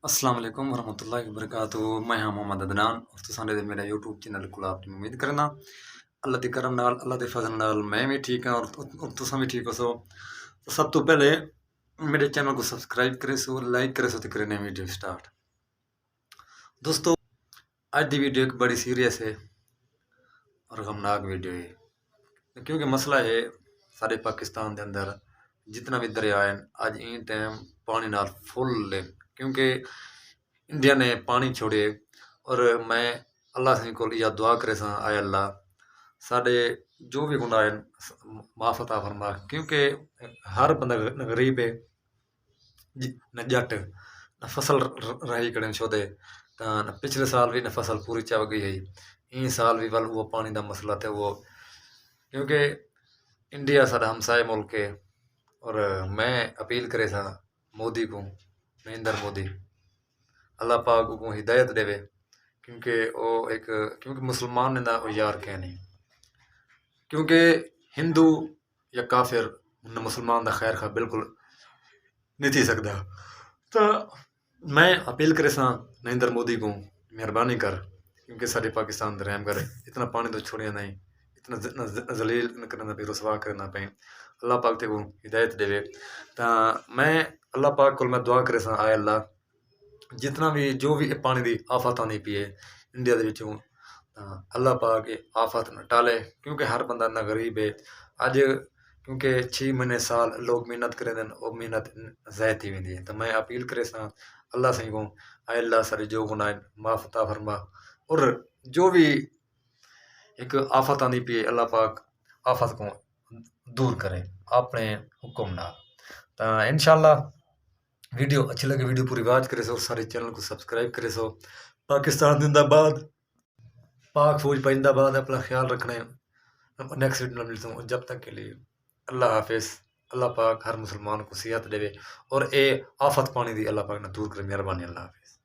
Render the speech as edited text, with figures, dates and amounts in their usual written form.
السلام علیکم ورحمۃ اللہ وبرکاتہ. میں ہاں محمد عدنان اور تساں دے میرا یوٹیوب چینل کو آپ امید کرنا اللہ دی کرم نال اللہ دے فضل نال میں بھی ٹھیک ہاں اور تساں بھی ٹھیک ہو سو. تو سب تو پہلے میرے چینل کو سبسکرائب کرے سو لائک کرے سو تے کرے نئی ویڈیو سٹارٹ. دوستو اج دی ویڈیو ایک بڑی سیریس ہے اور غمناک ویڈیو ہے کیونکہ مسئلہ ہے سارے پاکستان دے اندر جتنا بھی دریا ہیں اج این ٹائم پانی نال فل ہے کیونکہ انڈیا نے پانی چھوڑے. اور میں اللہ سے کو یہ دعا کرے سا آئے اللہ سارے جو بھی گناہ ہیں معاف عطا فرما کیونکہ ہر بندہ غریب ہے نہ جٹ نہ فصل رہی کڑن چھو دے نہ پچھلے سال بھی نہ فصل پوری چا گئی ہے این سال بھی ول وہ پانی دا مسئلہ تھے وہ کیونکہ انڈیا سارا ہمسائے ملک ہے. اور میں اپیل کرے سا مودی کو نریندر مودی اللہ پاک کو ہدایت دے کیونکہ وہ ایک کیونکہ مسلمان نے وہ یار کہ نہیں کیونکہ ہندو یا کافر نہ مسلمان دا خیر خواہ بالکل نہیں تھی سکتا. تو میں اپیل کرے سا نریندر مودی کو مہربانی کر کیونکہ سارے پاکستان رحم کرے اتنا پانی تو چھوڑیا نہیں اتنا ذلیل کرنا پہ رسوا کرنا پہ اللہ پاک تے کو ہدایت دے. تو میں اللہ پاک کو میں دعا کرے سا آئے اللہ جتنا بھی جو بھی پانی دی آفت آنی پی ہے انڈیا دے وچوں اللہ پاک آفت نہ ٹالے کیونکہ ہر بندہ نہ غریب ہے اج کیونکہ 6 مہینے سال لوگ محنت کرے دن وہ محنت ضائع تھی ویندی ہے. تو میں اپیل کرے سا اللہ سے کو اے اللہ سارے جو گناہ معاف عطا فرما اور جو بھی ایک آفت آنی پی ہے اللہ پاک آفت کو دور کرے اپنے حکم نال. تو انشاءاللہ ویڈیو اچھی لگے ویڈیو پوری واچ کرے سو سارے چینل کو سبسکرائب کرے سو. پاکستان زندہ باد پاک فوج پائندہ باد اپنا خیال رکھنا ہے. نیکسٹ ویڈیو میں ملتا ہوں جب تک کے لیے اللہ حافظ. اللہ پاک ہر مسلمان کو صحت دے اور اے آفت پانی دی اللہ پاک نے دور کرے مہربانی اللہ حافظ.